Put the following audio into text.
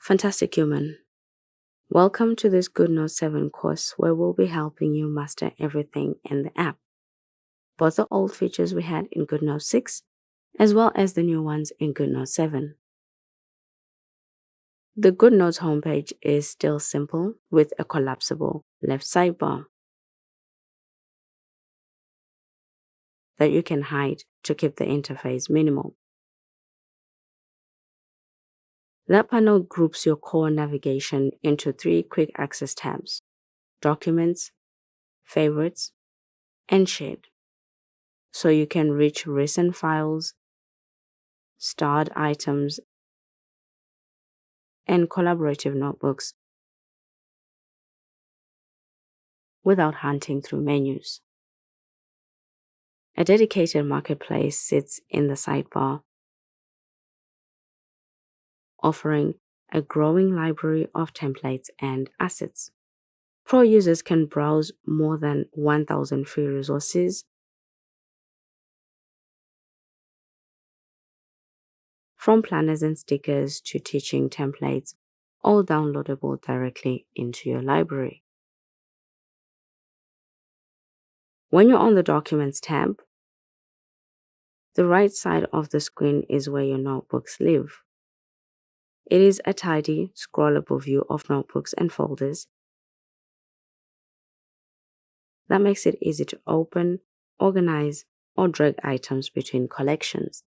Fantastic human. Welcome to this Goodnotes 7 course where we'll be helping you master everything in the app, both the old features we had in Goodnotes 6 as well as the new ones in Goodnotes 7. The Goodnotes homepage is still simple with a collapsible left sidebar that you can hide to keep the interface minimal. That panel groups your core navigation into 3 quick access tabs: Documents, Favorites, and Shared, so you can reach recent files, starred items, and collaborative notebooks without hunting through menus. A dedicated marketplace sits in the sidebar, offering a growing library of templates and assets. Pro users can browse more than 1,000 free resources, from planners and stickers to teaching templates, all downloadable directly into your library. When you're on the Documents tab, the right side of the screen is where your notebooks live. It is a tidy, scrollable view of notebooks and folders that makes it easy to open, organize, or drag items between collections.